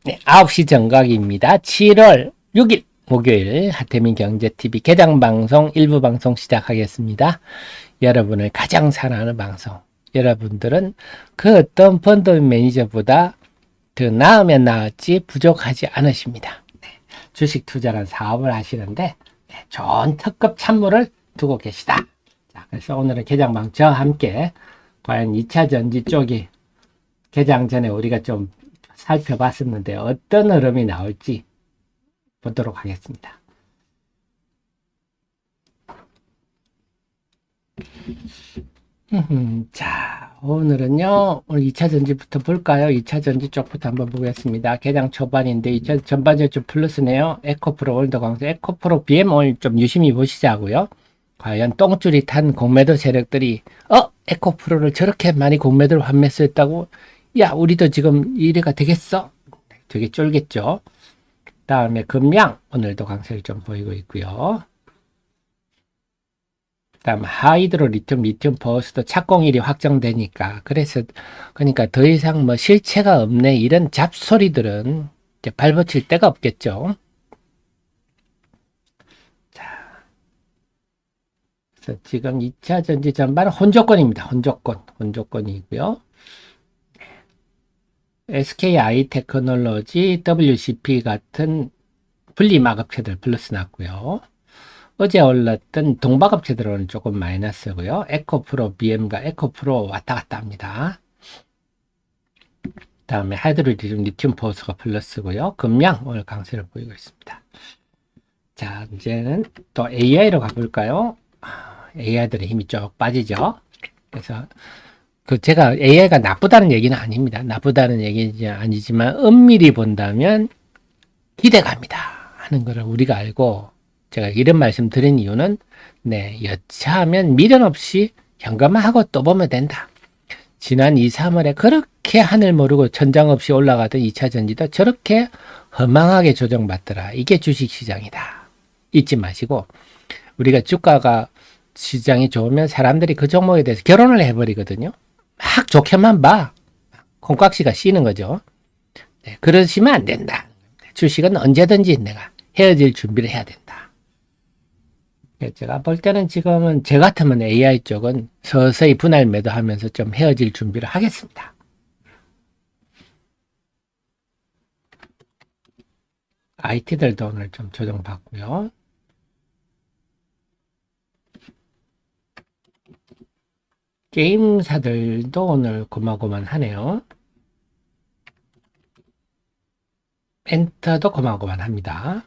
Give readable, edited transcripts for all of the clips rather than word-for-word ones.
네, 9시 정각입니다. 7월 6일 목요일 하태민 경제TV 개장방송 일부 방송 시작하겠습니다. 여러분을 가장 사랑하는 방송. 여러분들은 그 어떤 펀드 매니저보다 더 나으면 나았지 부족하지 않으십니다. 네, 주식 투자라는 사업을 하시는데 좋은 특급 찬물을 두고 계시다. 자, 그래서 오늘은 개장방 저와 함께 과연 2차 전지 쪽이 개장 전에 우리가 좀 살펴봤었는데 어떤 흐름이 나올지 보도록 하겠습니다. 자, 오늘은요, 오늘 2차 전지부터 볼까요? 2차 전지 쪽부터 한번 보겠습니다. 개장 초반인데 2차 전반적으로 좀 플러스네요. 에코프로 오늘도 강세, 에코프로 BM 오늘 좀 유심히 보시자고요. 과연 똥줄이 탄 공매도 세력들이 에코프로를 저렇게 많이 공매도를 환매수했다고? 야, 우리도 지금 이래가 되겠어? 되게 쫄겠죠. 다음에 금양 오늘도 강세를 좀 보이고 있고요. 다음 하이드로 리튬 버스도 착공일이 확정되니까 그러니까 더 이상 뭐 실체가 없네 이런 잡소리들은 이제 발붙일 데가 없겠죠. 자, 그래서 지금 2차 전지 전반은 혼조권입니다. 혼조권이고요. SKI 테크놀로지, WCP 같은 분리막업체들 플러스 났고요. 어제 올랐던 동박업체들은 조금 마이너스고요. 에코프로 BM과 에코프로 왔다 갔다 합니다. 다음에 리튬 포스가 플러스고요. 금양 오늘 강세를 보이고 있습니다. 자, 이제는 또 AI로 가볼까요? AI들의 힘이 쭉 빠지죠. 그래서 제가 AI가 나쁘다는 얘기는 아닙니다. 나쁘다는 얘기는 아니지만 엄밀히 본다면 기대갑니다 하는 거를 우리가 알고 제가 이런 말씀 드린 이유는 여차하면 미련 없이 현금만 하고 또 보면 된다. 지난 2, 3월에 그렇게 하늘 모르고 천장 없이 올라가던 2차 전지도 저렇게 허망하게 조정받더라. 이게 주식시장이다. 잊지 마시고 우리가 주가가 시장이 좋으면 사람들이 그 종목에 대해서 결혼을 해버리거든요. 막 좋게만 봐. 콩깍지가 씌는 거죠. 그러시면 안 된다. 주식은 언제든지 내가 헤어질 준비를 해야 된다. 제가 볼 때는 지금은 저 같으면 AI 쪽은 서서히 분할 매도하면서 좀 헤어질 준비를 하겠습니다. IT들도 오늘 좀 조정받고요. 게임사들도 오늘 고만고만하네요. 엔터도 고만고만합니다.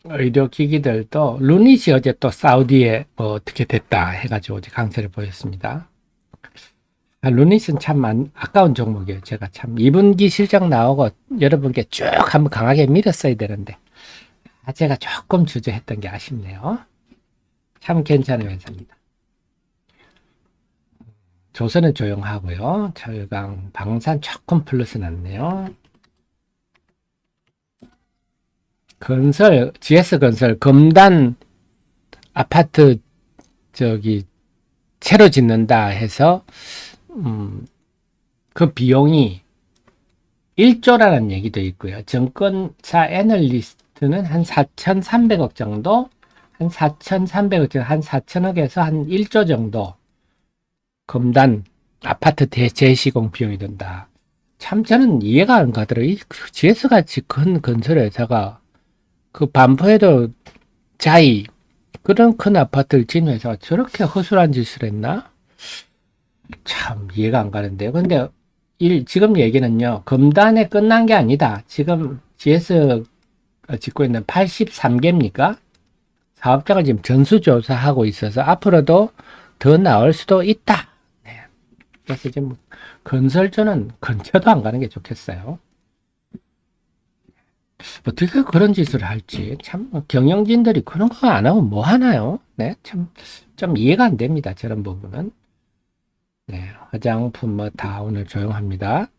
의료기기들도 루닛이 어제 또 사우디에 뭐 어떻게 됐다 해가지고 어제 강세를 보였습니다. 루닛은 참 아까운 종목이에요. 제가 참 2분기 실적 나오고 여러분께 쭉 한번 강하게 밀었어야 되는데 제가 조금 주저했던 게 아쉽네요. 참 괜찮은 회사입니다. 조선은 조용하고요. 철강, 방산 조금 플러스 났네요. 건설, GS건설, 금단 아파트 새로 짓는다 해서 그 비용이 1조라는 얘기도 있고요. 증권사 애널리스트는 한 4,300억 정도, 한 4천억에서 한 1조 정도 금단 아파트 재시공 비용이 든다. 참 저는 이해가 안 가더라고요. GS같이 큰 건설회사가 그 반포에도 자이 그런 큰 아파트를 짓는 회사가 저렇게 허술한 짓을 했나? 참 이해가 안 가는데요. 근데 지금 얘기는요. 금단에 끝난 게 아니다. 지금 GS 짓고 있는 83개입니까? 사업장을 지금 전수조사하고 있어서 앞으로도 더 나올 수도 있다. 그래서 지금 건설주는 근처도 안 가는 게 좋겠어요. 어떻게 그런 짓을 할지 참 경영진들이 그런 거 안 하고 뭐 하나요? 참 좀 이해가 안 됩니다. 저런 부분은. 화장품 뭐 다 오늘 조용합니다.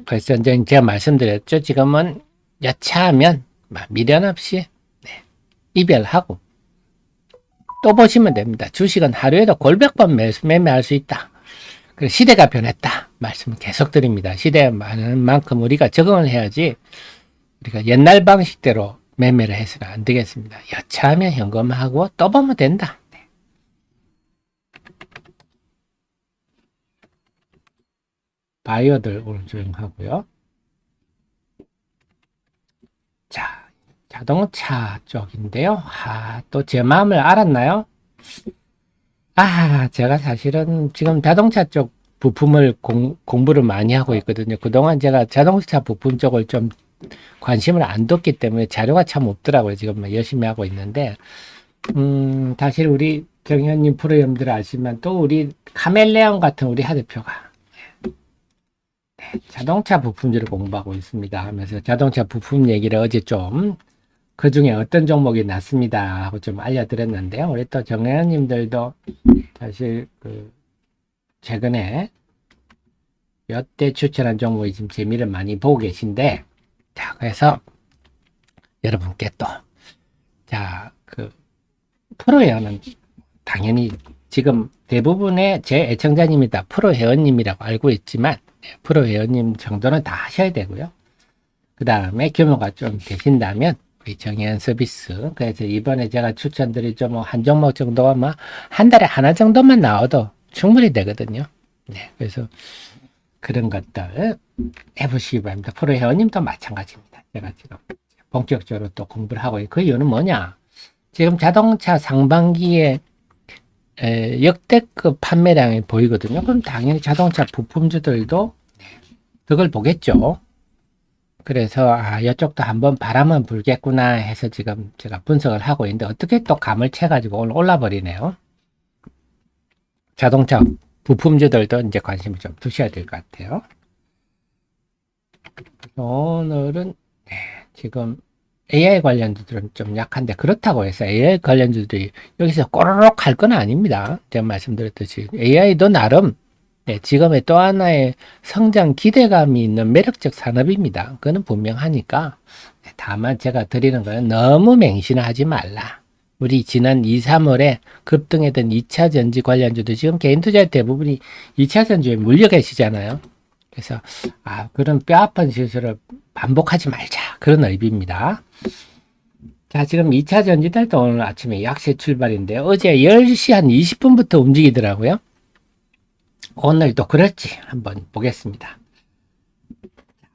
그래서 이제 제가 말씀드렸죠. 지금은 여차하면 미련 없이 이별하고 또 보시면 됩니다. 주식은 하루에도 골백번 매매할 수 있다. 시대가 변했다. 말씀을 계속 드립니다. 시대에 많은 만큼 우리가 적응을 해야지 우리가 옛날 방식대로 매매를 해서는 안 되겠습니다. 여차하면 현금하고 또 보면 된다. 네. 바이어들 오늘 조용하고요. 자, 자동차 쪽인데요. 또 제 마음을 알았나요? 제가 사실은 지금 자동차 쪽 부품을 공부를 많이 하고 있거든요. 그동안 제가 자동차 부품 쪽을 좀 관심을 안 뒀기 때문에 자료가 참 없더라고요. 지금 열심히 하고 있는데, 사실 우리 정현님 프로님들 아시면 또 우리 카멜레온 같은 우리 하 대표가 자동차 부품들을 공부하고 있습니다 하면서 자동차 부품 얘기를 어제 좀 그 중에 어떤 종목이 낫습니다 하고 좀 알려드렸는데요. 우리 또 정현님들도 사실 최근에 몇 대 추천한 종목이 지금 재미를 많이 보고 계신데, 자, 그래서 여러분께 또, 프로회원은 당연히 지금 대부분의 제 애청자님이 다 프로회원님이라고 알고 있지만, 프로회원님 정도는 다 하셔야 되고요. 그 다음에 규모가 좀 되신다면, 우리 정현 서비스. 그래서 이번에 제가 추천드리죠. 한 종목 정도가 한 달에 하나 정도만 나와도 충분히 되거든요. 네. 그래서 그런 것들 해보시기 바랍니다. 프로회원님도 마찬가지입니다. 제가 지금 본격적으로 또 공부를 하고 있고, 그 이유는 뭐냐? 지금 자동차 상반기에 역대급 판매량이 보이거든요. 그럼 당연히 자동차 부품주들도 그걸 보겠죠. 그래서 이쪽도 한번 바람은 불겠구나 해서 지금 제가 분석을 하고 있는데, 어떻게 또 감을 채가지고 오늘 올라버리네요. 자동차 부품주들도 이제 관심을 좀 두셔야 될 것 같아요. 오늘은 지금 AI 관련주들은 좀 약한데, 그렇다고 해서 AI 관련주들이 여기서 꼬르륵 할 건 아닙니다. 제가 말씀드렸듯이 AI도 나름 지금의 또 하나의 성장 기대감이 있는 매력적 산업입니다. 그거는 분명하니까, 다만 제가 드리는 거는 너무 맹신을 하지 말라. 우리 지난 2, 3월에 급등했던 2차 전지 관련주도 지금 개인 투자의 대부분이 2차 전지에 물려 계시잖아요. 그래서 그런 뼈아픈 실수를 반복하지 말자, 그런 의미입니다. 자, 지금 2차 전지들도 오늘 아침에 약세 출발인데, 어제 10시 한 20분부터 움직이더라고요. 오늘도 그럴지 한번 보겠습니다.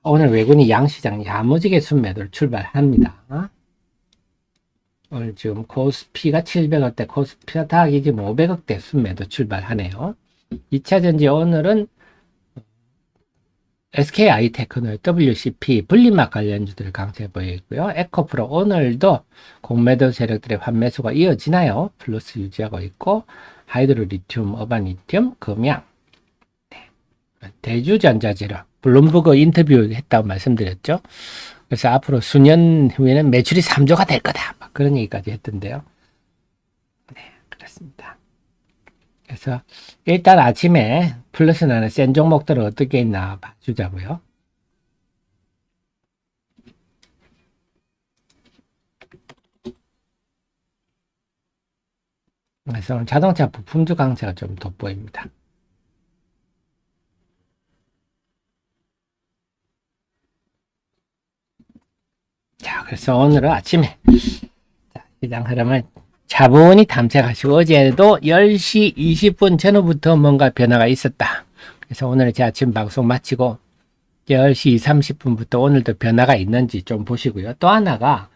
오늘 외국인이 양시장 야무지게 순매도를 출발합니다. 오늘 지금 코스피가 700억대, 코스피가 다하기 지금 500억대 순매도 출발하네요. 2차 전지 오늘은 SKI테크노, WCP, 분리막 관련주들 강세 보이고요. 에코프로 오늘도 공매도 세력들의 환매수가 이어지나요? 플러스 유지하고 있고, 하이드로 리튬, 어반리튬, 금양, 대주전자재료, 블룸버그 인터뷰 했다고 말씀드렸죠. 그래서 앞으로 수년 후에는 매출이 3조가 될 거다, 그런 얘기까지 했던데요. 네, 그렇습니다. 그래서 일단 아침에 플러스 나는 센 종목들은 어떻게 있나 봐주자고요. 그래서 오늘 자동차 부품주 강세가 좀 돋보입니다. 자, 그래서 오늘은 아침에 시장 흐름을 차분히 탐색하시고, 어제도 10시 20분 전후부터 뭔가 변화가 있었다. 그래서 오늘 제 아침 방송 마치고 10시 30분부터 오늘도 변화가 있는지 좀 보시고요. 또 하나가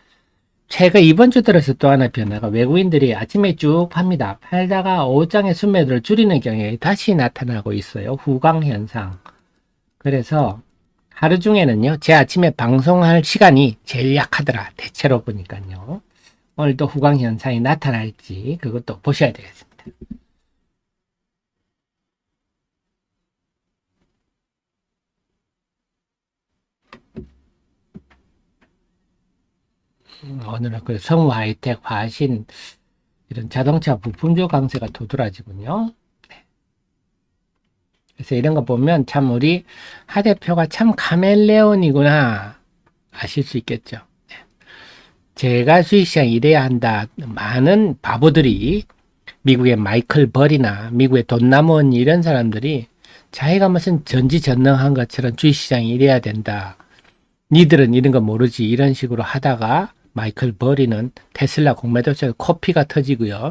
최근 이번 주 들어서 또 하나 변화가, 외국인들이 아침에 쭉 팝니다. 팔다가 오후장에 순매도를 줄이는 경향이 다시 나타나고 있어요. 후광 현상. 그래서 하루 중에는요, 제 아침에 방송할 시간이 제일 약하더라, 대체로 보니까요. 오늘도 후광 현상이 나타날지 그것도 보셔야 되겠습니다. 오늘은 그 성우 하이텍, 화신 이런 자동차 부품주 강세가 도드라지군요. 네. 그래서 이런 거 보면 참 우리 하 대표가 참 카멜레온이구나 아실 수 있겠죠. 제가 주식시장 이래야 한다. 많은 바보들이 미국의 마이클 벌이나 미국의 돈나무 언니 이런 사람들이 자기가 무슨 전지전능한 것처럼 주식시장이 이래야 된다. 니들은 이런 거 모르지. 이런 식으로 하다가 마이클 벌이는 테슬라 공매도처럼 코피가 터지고요.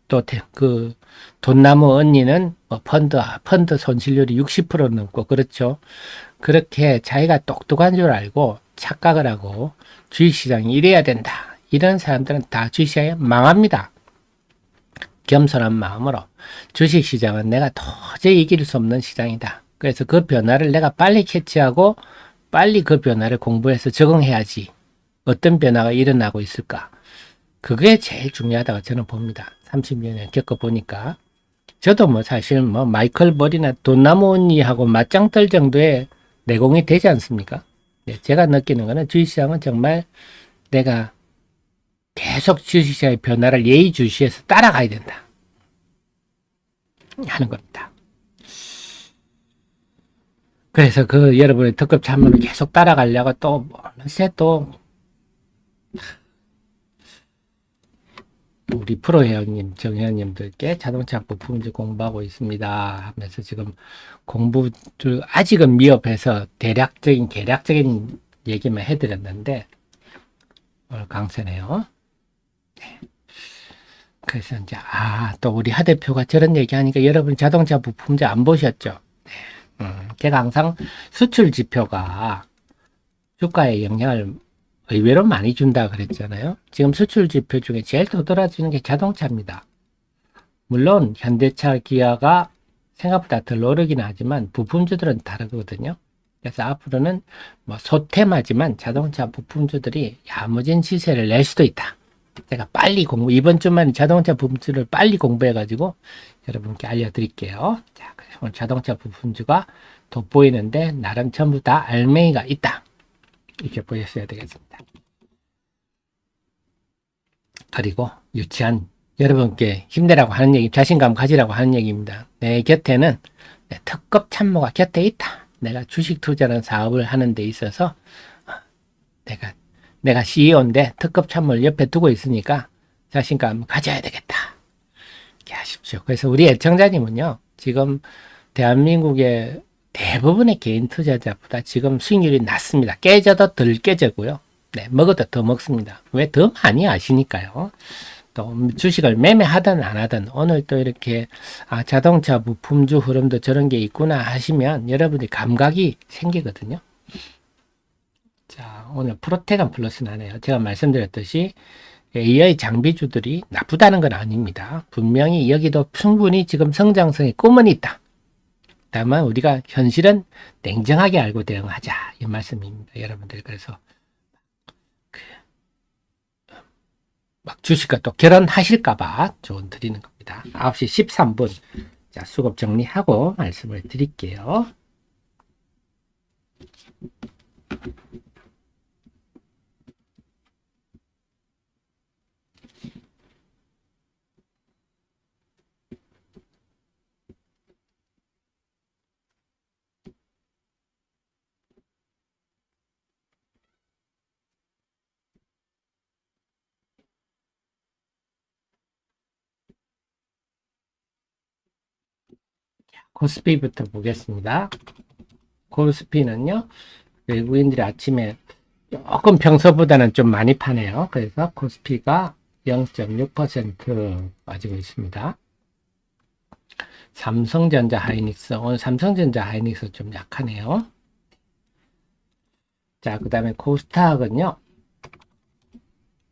또 그 돈나무 언니는 뭐 펀드 손실률이 60% 넘고 그렇죠. 그렇게 자기가 똑똑한 줄 알고 착각을 하고 주식시장이 이래야 된다. 이런 사람들은 다 주식시장이 망합니다. 겸손한 마음으로 주식시장은 내가 도저히 이길 수 없는 시장이다. 그래서 그 변화를 내가 빨리 캐치하고 빨리 그 변화를 공부해서 적응해야지. 어떤 변화가 일어나고 있을까? 그게 제일 중요하다고 저는 봅니다. 30여 년 겪어보니까. 저도 뭐 사실 뭐 마이클 벌이나 돈나무 언니하고 맞짱 뜰 정도의 내공이 되지 않습니까? 네, 제가 느끼는 거는 주식시장은 정말 내가 계속 주식시장의 변화를 예의주시해서 따라가야 된다. 하는 겁니다. 그래서 그 여러분의 특급 참모를 계속 따라가려고 또 어느새 또 우리 프로 회원님, 정회원님들께 자동차 부품질 공부하고 있습니다 하면서 지금 공부를 아직은 미흡해서 대략적인 계략적인 얘기만 해드렸는데 오늘 강세네요. 네. 그래서 이제 또 우리 하 대표가 저런 얘기하니까 여러분 자동차 부품질 안 보셨죠? 네. 제가 항상 수출 지표가 주가에 영향을 의외로 많이 준다 그랬잖아요. 지금 수출 지표 중에 제일 도드라지는 게 자동차입니다. 물론 현대차, 기아가 생각보다 덜 오르긴 하지만 부품주들은 다르거든요. 그래서 앞으로는 뭐 소테마지만 자동차 부품주들이 야무진 시세를 낼 수도 있다. 제가 빨리 이번 주만 자동차 부품주를 빨리 공부해가지고 여러분께 알려드릴게요. 자, 오늘 자동차 부품주가 돋보이는데 나름 전부 다 알맹이가 있다. 이렇게 보셨어야 되겠습니다. 그리고 유치한 여러분께 힘내라고 하는 얘기, 자신감 가지라고 하는 얘기입니다. 내 곁에는 내 특급 참모가 곁에 있다. 내가 주식 투자라는 사업을 하는 데 있어서 내가 CEO인데 특급 참모를 옆에 두고 있으니까 자신감 가져야 되겠다. 이렇게 하십시오. 그래서 우리 애청자님은요, 지금 대한민국의 대부분의 개인 투자자보다 지금 수익률이 낮습니다. 깨져도 덜 깨져고요. 네, 먹어도 더 먹습니다. 왜? 더 많이 아시니까요. 또 주식을 매매하든 안 하든 오늘 또 이렇게 자동차 부품주 흐름도 저런 게 있구나 하시면 여러분이 감각이 생기거든요. 자, 오늘 프로테간 플러스 나네요. 제가 말씀드렸듯이 AI 장비주들이 나쁘다는 건 아닙니다. 분명히 여기도 충분히 지금 성장성의 꿈은 있다. 다만 우리가 현실은 냉정하게 알고 대응하자 이 말씀입니다. 여러분들 그래서 막 주식과 또 결혼하실까봐 조언 드리는 겁니다. 9시 13분 자 수급 정리하고 말씀을 드릴게요. 코스피부터 보겠습니다. 코스피는요, 외국인들이 아침에 조금 평소보다는 좀 많이 파네요. 그래서 코스피가 0.6% 빠지고 있습니다. 삼성전자 하이닉스, 오늘 삼성전자 하이닉스 좀 약하네요. 자, 그 다음에 코스닥은요,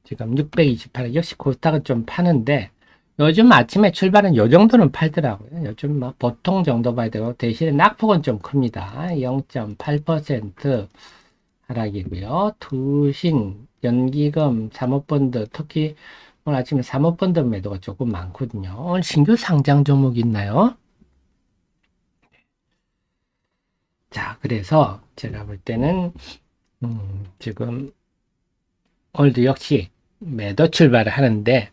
지금 628, 역시 코스닥은 좀 파는데, 요즘 아침에 출발은 요 정도는 팔더라고요. 요즘 뭐 보통 정도 봐야 되고 대신에 낙폭은 좀 큽니다. 0.8% 하락이고요. 투신, 연기금, 사모펀드, 특히 오늘 아침에 사모펀드 매도가 조금 많거든요. 오늘 신규 상장 종목 있나요? 자, 그래서 제가 볼 때는 지금 오늘도 역시 매도 출발을 하는데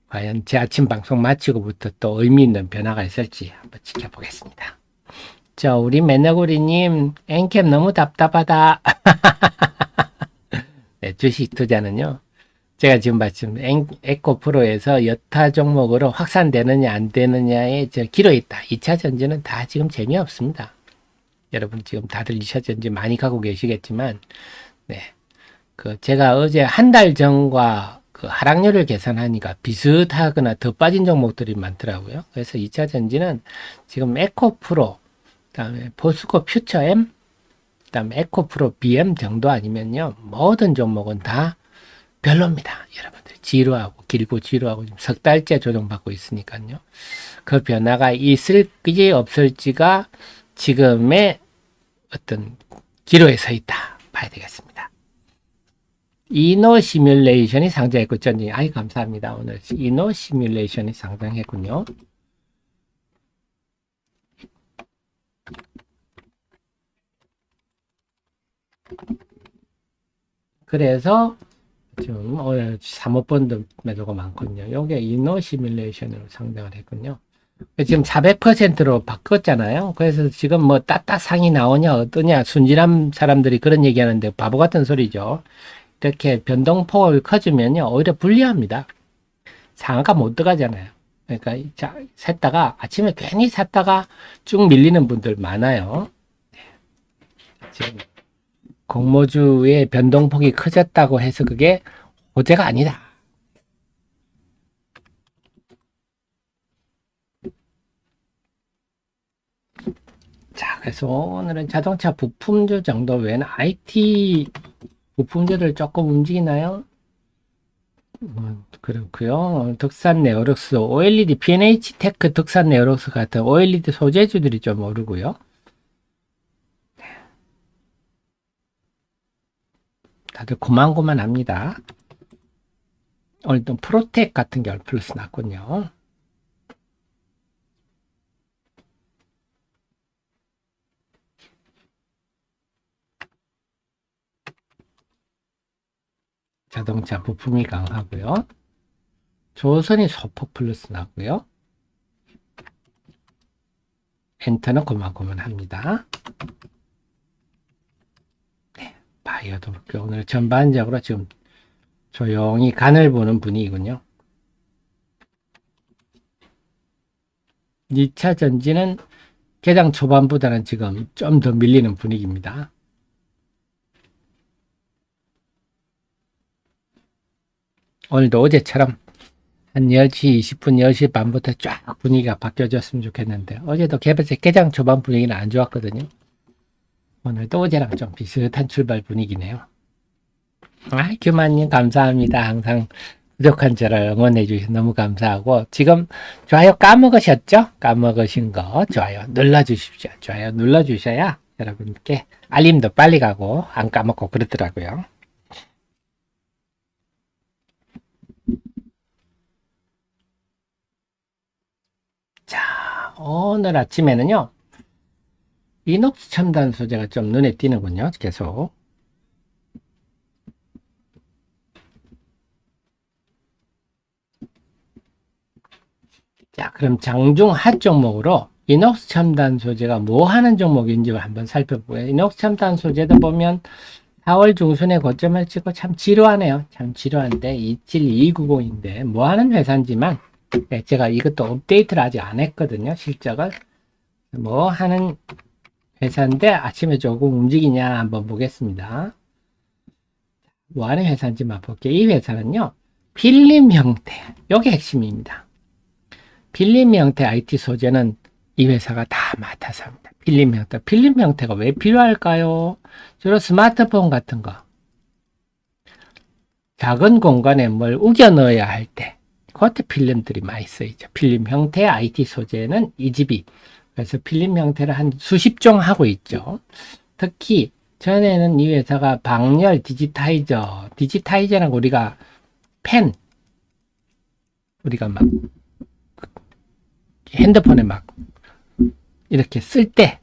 과연 제 아침 방송 마치고부터 또 의미 있는 변화가 있을지 한번 지켜보겠습니다. 자, 우리 매너구리님, 엔캡 너무 답답하다. 네, 주식 투자는요, 제가 지금 말씀 에코프로에서 여타 종목으로 확산되느냐 안 되느냐에 기로에 있다. 2차 전지는 다 지금 재미없습니다. 여러분 지금 다들 2차 전지 많이 가고 계시겠지만, 네. 제가 어제 한 달 전과 하락률을 계산하니까 비슷하거나 더 빠진 종목들이 많더라고요. 그래서 2차 전지는 지금 에코프로, 그다음에 포스코 퓨처엠, 그다음에 에코프로 BM 정도 아니면요, 모든 종목은 다 별로입니다. 여러분들이 지루하고 길고 지루하고 지금 석 달째 조정받고 있으니까요. 그 변화가 있을지 없을지가 지금의 어떤 기로에 서 있다 봐야 되겠습니다. 이노 시뮬레이션이 상장했고, 전지, 아이, 감사합니다. 오늘 이노 시뮬레이션이 상장했군요. 그래서 지금 오늘 사모펀드 매도가 많거든요. 요게 이노 시뮬레이션으로 상장을 했군요. 지금 400%로 바꿨잖아요. 그래서 지금 뭐 따따상이 나오냐 어떠냐 순진한 사람들이 그런 얘기하는데 바보 같은 소리죠. 이렇게 변동폭을 커지면요 오히려 불리합니다. 상한가 못 들어가잖아요. 그러니까 샀다가 아침에 괜히 샀다가 쭉 밀리는 분들 많아요. 지금 공모주의 변동폭이 커졌다고 해서 그게 호재가 아니다. 자, 그래서 오늘은 자동차 부품주 정도 외에는 IT 부품주들 조금 움직이나요? 그렇고요. 덕산 네오록스, OLED, P&H 테크, 덕산 네오록스 같은 OLED 소재주들이 좀 오르고요. 다들 고만고만합니다. 오늘 또 프로텍 같은 게 플러스 났군요. 자동차 부품이 강하고요. 조선이 소폭 플러스 나고요. 엔터는 고만고만합니다. 네, 바이오도 볼게요. 오늘 전반적으로 지금 조용히 간을 보는 분위기군요. 2차 전지는 개장 초반보다는 지금 좀 더 밀리는 분위기입니다. 오늘도 어제처럼 한 10시 20분, 10시 반부터 쫙 분위기가 바뀌어졌으면 좋겠는데, 어제도 개장 초반 분위기는 안 좋았거든요. 오늘도 어제랑 좀 비슷한 출발 분위기네요. 규만님 감사합니다. 항상 부족한 저를 응원해 주셔서 너무 감사하고, 지금 좋아요 까먹으셨죠? 까먹으신 거 좋아요 눌러주십시오. 좋아요 눌러주셔야 여러분께 알림도 빨리 가고 안 까먹고 그렇더라고요. 자, 오늘 아침에는요, 이녹스 첨단 소재가 좀 눈에 띄는군요. 계속. 자, 그럼 장중 핫 종목으로 이녹스 첨단 소재가 뭐 하는 종목인지 한번 살펴보고요. 이녹스 첨단 소재도 보면 4월 중순에 고점을 찍고 참 지루하네요. 참 지루한데 27290인데 뭐 하는 회사인지만, 네, 제가 이것도 업데이트를 아직 안 했거든요. 실적을. 뭐 하는 회사인데 아침에 조금 움직이냐 한번 보겠습니다. 뭐 하는 회사인지만 볼게요. 이 회사는요, 필름 형태, 요게 핵심입니다. 필름 형태 IT 소재는 이 회사가 다 맡아서 합니다. 필름 형태. 필름 형태가 왜 필요할까요? 주로 스마트폰 같은 거, 작은 공간에 뭘 우겨 넣어야 할 때, 그때 필름들이 많이 쓰이죠. 필름 형태의 IT 소재는 이 집이, 그래서 필름 형태를 한 수십 종 하고 있죠. 특히 전에는 이 회사가 방열 디지타이저는 우리가 펜, 우리가 막 핸드폰에 막 이렇게 쓸 때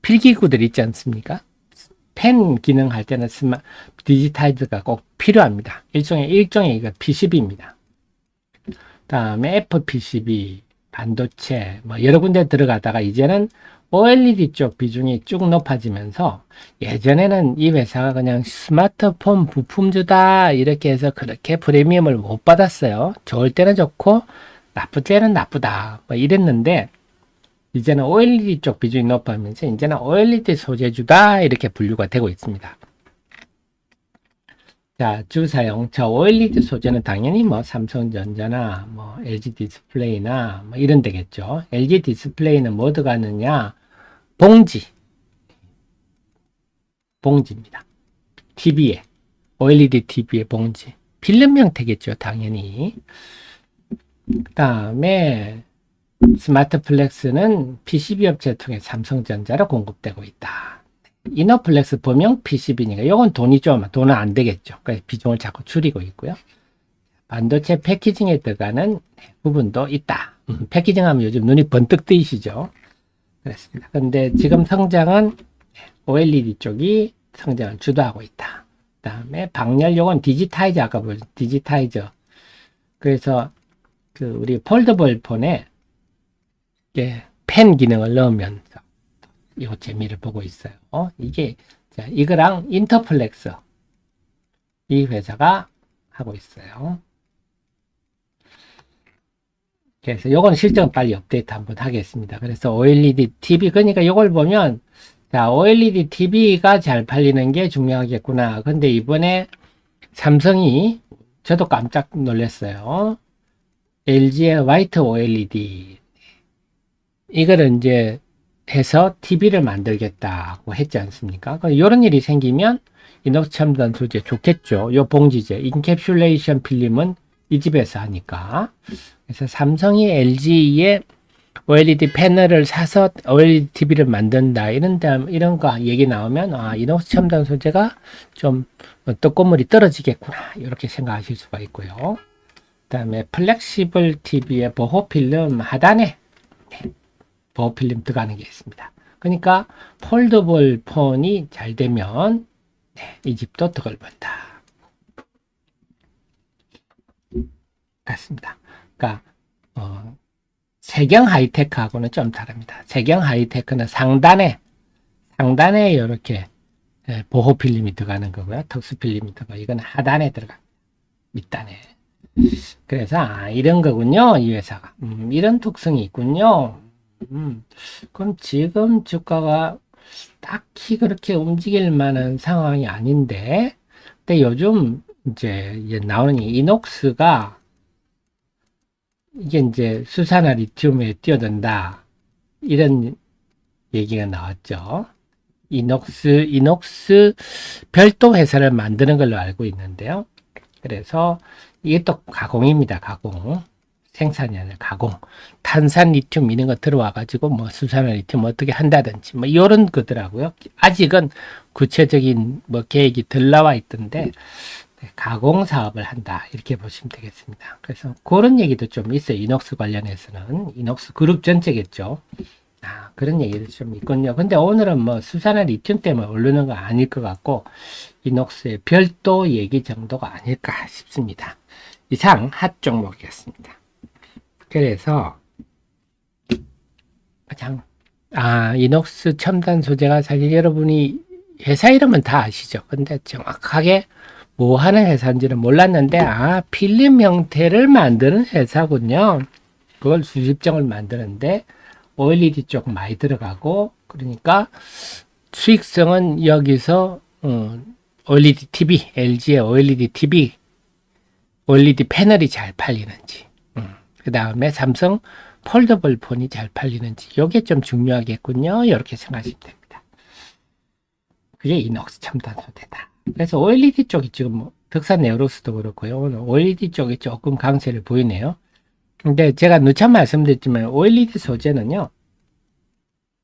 필기구들 있지 않습니까? 펜 기능 할 때는 디지타이저가 꼭 필요합니다. 일종의 이거 PCB입니다. 다음에 FPCB, 반도체, 뭐 여러 군데 들어가다가 이제는 OLED 쪽 비중이 쭉 높아지면서 예전에는 이 회사가 그냥 스마트폰 부품주다 이렇게 해서 그렇게 프리미엄을 못 받았어요. 좋을 때는 좋고 나쁠 때는 나쁘다 뭐 이랬는데 이제는 OLED 쪽 비중이 높아지면서 이제는 OLED 소재주다 이렇게 분류가 되고 있습니다. 자, 주사용. 저 OLED 소재는 당연히 뭐 삼성전자나 뭐 LG 디스플레이나 뭐 이런 데겠죠. LG 디스플레이는 뭐 들어가느냐? 봉지입니다. TV에 OLED TV의 봉지. 필름 형태겠죠, 당연히. 그 다음에 스마트 플렉스는 PCB 업체 통해 삼성전자로 공급되고 있다. 이너플렉스 범용 PCB니까 이건 돈은 안 되겠죠. 그래서 비중을 자꾸 줄이고 있고요. 반도체 패키징에 들어가는 부분도 있다. 패키징 하면 요즘 눈이 번뜩 뜨이시죠. 그렇습니다. 근데 지금 성장은 OLED 쪽이 성장을 주도하고 있다. 그 다음에 방열 요건 디지타이저, 아까 보신 디지타이저. 그래서 우리 폴더블 폰에 펜 기능을 넣으면서 이 재미를 보고 있어요. 자, 이거랑 인터플렉스 이 회사가 하고 있어요. 그래서 요건 실적 빨리 업데이트 한번 하겠습니다. 그래서 OLED TV 그러니까 요걸 보면 자, OLED TV가 잘 팔리는 게 중요하겠구나. 근데 이번에 삼성이 저도 깜짝 놀랐어요. LG의 화이트 OLED 이거를 이제 해서 TV를 만들겠다고 했지 않습니까? 이런 일이 생기면 이녹스 첨단 소재 좋겠죠. 요 봉지재, 인캡슐레이션 필름은 이 집에서 하니까. 그래서 삼성이 LG의 OLED 패널을 사서 OLED TV를 만든다. 이런 거 얘기 나오면, 이녹스 첨단 소재가 좀 떡고물이 떨어지겠구나. 이렇게 생각하실 수가 있고요. 그 다음에 플렉시블 TV의 보호 필름 하단에 보호 필름 들어가는 게 있습니다. 그러니까 폴더블 폰이 잘 되면 이 집도 덕을 본다. 같습니다. 그러니까 세경 하이테크하고는 좀 다릅니다. 세경 하이테크는 상단에 이렇게 보호 필름이 들어가는 거고요. 특수 필름이 들어가고 이건 하단에 들어갑니다. 밑단에. 그래서 이런 거군요. 이 회사가. 이런 특성이 있군요. 그럼 지금 주가가 딱히 그렇게 움직일 만한 상황이 아닌데, 근데 요즘 이제 나오는 이녹스가 이게 이제 수산화 리튬에 뛰어든다. 이런 얘기가 나왔죠. 이녹스 별도 회사를 만드는 걸로 알고 있는데요. 그래서 이게 또 가공입니다. 가공. 생산이 아니라 가공. 탄산 리튬 이런 거 들어와 가지고 뭐 수산화 리튬 어떻게 한다든지 뭐 이런 거더라고요. 아직은 구체적인 뭐 계획이 덜 나와 있던데 가공 사업을 한다. 이렇게 보시면 되겠습니다. 그래서 그런 얘기도 좀 있어요. 이녹스 관련해서는 이녹스 그룹 전체겠죠. 그런 얘기도 좀 있군요. 근데 오늘은 뭐 수산화 리튬 때문에 오르는 거 아닐 것 같고 이녹스의 별도 얘기 정도가 아닐까 싶습니다. 이상 핫 종목이었습니다. 그래서 그냥 이녹스 첨단 소재가 사실 여러분이 회사 이름은 다 아시죠? 근데 정확하게 뭐 하는 회사인지는 몰랐는데 필름 형태를 만드는 회사군요. 그걸 수십정을 만드는데 OLED 쪽 많이 들어가고 그러니까 수익성은 여기서 OLED TV, LG의 OLED TV, OLED 패널이 잘 팔리는지 그 다음에 삼성 폴더블 폰이 잘 팔리는지 이게 좀 중요하겠군요. 이렇게 생각하시면 됩니다. 그게 이녹스 첨단 소재다. 그래서 OLED 쪽이 지금 덕산 네오록스도 그렇고요. 오늘 OLED 쪽이 조금 강세를 보이네요. 근데 제가 누차 말씀드렸지만 OLED 소재는요.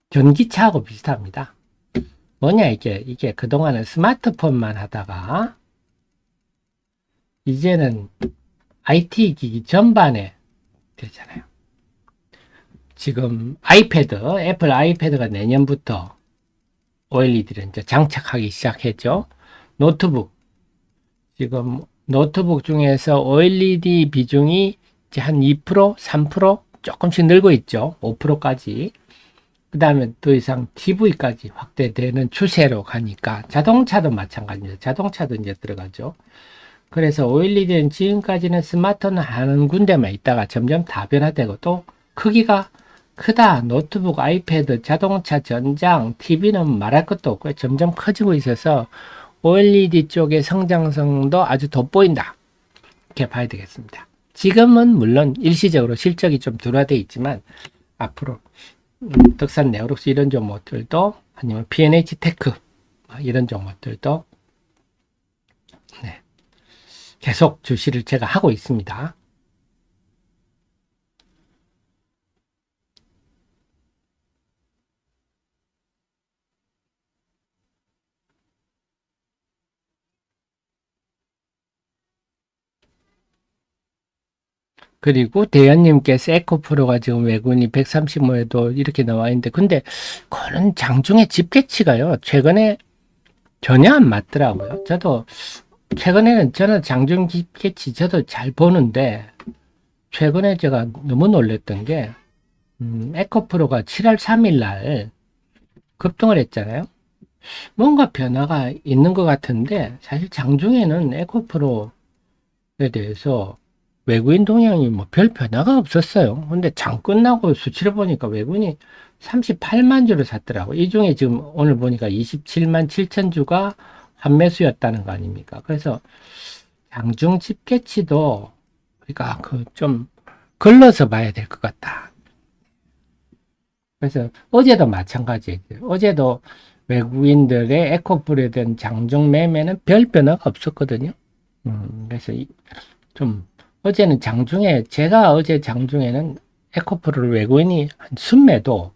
전기차하고 비슷합니다. 뭐냐 이게 그동안은 스마트폰만 하다가 이제는 IT 기기 전반에 되잖아요. 지금 애플 아이패드가 내년부터 OLED를 이제 장착하기 시작했죠. 노트북. 지금 노트북 중에서 OLED 비중이 이제 한 2%, 3% 조금씩 늘고 있죠. 5%까지. 그 다음에 더 이상 TV까지 확대되는 추세로 가니까 자동차도 마찬가지입니다. 자동차도 이제 들어가죠. 그래서 OLED는 지금까지는 스마트폰 한 군데만 있다가 점점 다변화되고 또 크기가 크다. 노트북, 아이패드, 자동차, 전장, TV는 말할 것도 없고요. 점점 커지고 있어서 OLED 쪽의 성장성도 아주 돋보인다. 이렇게 봐야 되겠습니다. 지금은 물론 일시적으로 실적이 좀 둔화되어 있지만 앞으로 덕산 네오룩스 이런 종목들도 아니면 P&H 테크 이런 종목들도 네, 계속 주시를 제가 하고 있습니다. 그리고 대현님께서 에코프로가 지금 외국인이 135에도 이렇게 나와 있는데, 근데 그는 장중에 집계치가요, 최근에 전혀 안 맞더라고요. 저도, 최근에는 저는 장중 집계치 저도 잘 보는데, 최근에 제가 너무 놀랬던 게, 에코프로가 7월 3일 날 급등을 했잖아요. 뭔가 변화가 있는 것 같은데, 사실 장중에는 에코프로에 대해서 외국인 동향이 뭐 별 변화가 없었어요. 근데 장 끝나고 수치를 보니까 외국인이 38만 주를 샀더라고. 이 중에 지금 오늘 보니까 27만 7천 주가 환매수였다는 거 아닙니까? 그래서 장중 집계치도 우리가 그 좀 걸러서 봐야 될 것 같다. 그래서 어제도 마찬가지예요. 어제도 외국인들의 에코프로에 대한 장중 매매는 별 변화가 없었거든요. 그래서 좀 어제는 장중에 제가 어제 장중에는 에코프로를 외국인이 한 순매도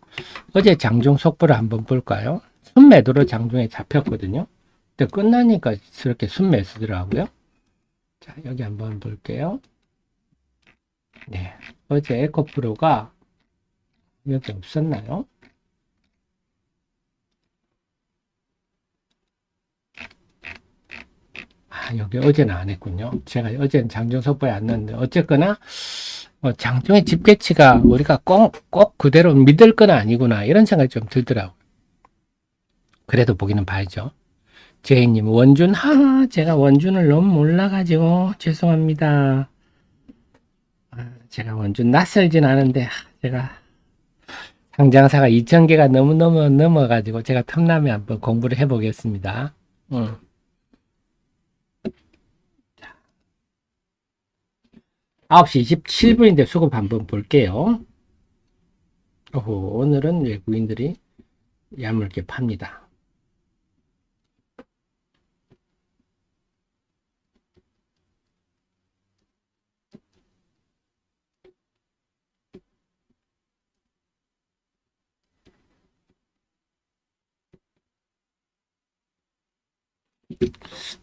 어제 장중 속보를 한번 볼까요? 순매도로 장중에 잡혔거든요. 근데 끝나니까 저렇게 순매수더라고요. 자, 여기 한번 볼게요. 네, 어제 에코프로가 여기 없었나요? 여기 어제는 안 했군요. 제가 어제는 장중 속보에 안 넣었는데 어쨌거나 장중의 집계치가 우리가 꼭 그대로 믿을 건 아니구나 이런 생각이 좀 들더라고요. 그래도 보기는 봐야죠. 제이님 원준 제가 원준을 너무 몰라가지고 죄송합니다. 제가 원준 낯설진 않은데 제가 상장사가 2,000개가 너무너무 넘어가지고 제가 틈나면 한번 공부를 해보겠습니다. 9시 27분인데 수급 한번 볼게요. 오늘은 외국인들이 야물게 팝니다.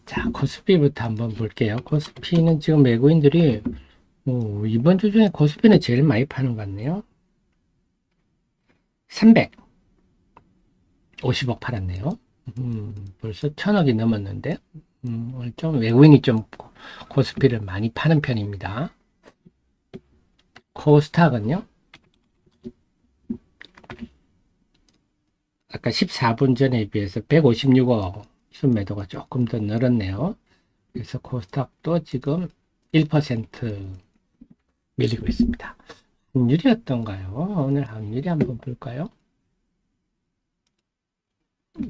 자, 코스피부터 한번 볼게요. 코스피는 지금 외국인들이 이번 주 중에 코스피는 제일 많이 파는 것 같네요. 350억 팔았네요. 벌써 1,000억이 넘었는데, 오늘 좀 외국인이 좀 코스피를 많이 파는 편입니다. 코스닥은요, 아까 14분 전에 비해서 156억 순매도가 조금 더 늘었네요. 그래서 코스닥도 지금 1% 밀리고 있습니다. 환율이 어떤가요? 오늘 환율이 한번 볼까요?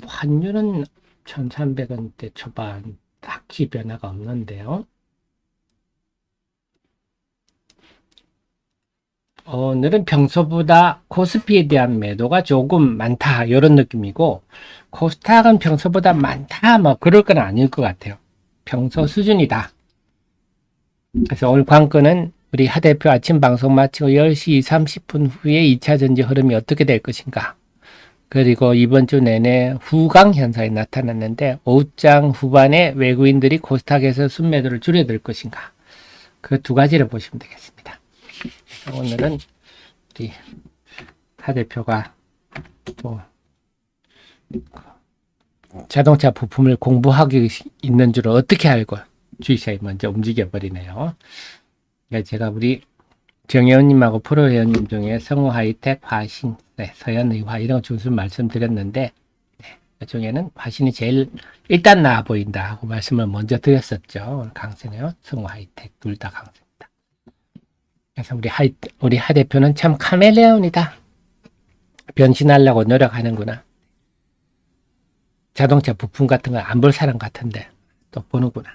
환율은 1,300원대 초반 딱히 변화가 없는데요. 오늘은 평소보다 코스피에 대한 매도가 조금 많다 이런 느낌이고 코스닥은 평소보다 많다 뭐 그럴 건 아닐 것 같아요. 평소 수준이다. 그래서 오늘 관건은 우리 하 대표 아침 방송 마치고 10시 30분 후에 2차 전지 흐름이 어떻게 될 것인가. 그리고 이번 주 내내 후강 현상이 나타났는데 오후장 후반에 외국인들이 코스닥에서 순매도를 줄여들 것인가. 그 두 가지를 보시면 되겠습니다. 오늘은 우리 하 대표가 또 자동차 부품을 공부하기 있는 줄 어떻게 알고 주식시장이 먼저 움직여 버리네요. 제가 우리 정혜원님하고 프로 회원님 중에 성우 하이텍, 화신, 네, 서현의화 이런 거 준수 말씀드렸는데 네, 그 중에는 화신이 제일 일단 나아 보인다 하고 말씀을 먼저 드렸었죠. 오늘 강세네요. 성우 하이텍 둘 다 강세입니다. 그래서 우리 하 대표는 참 카멜레온이다. 변신하려고 노력하는구나. 자동차 부품 같은 거 안 볼 사람 같은데 또 보는구나.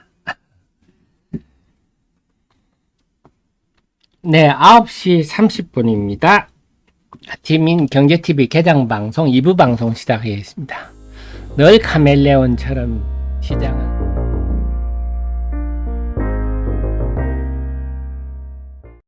네, 9시 30분입니다. 지민 경제TV 개장방송 2부 방송 시작하겠습니다. 늘 카멜레온처럼 시장은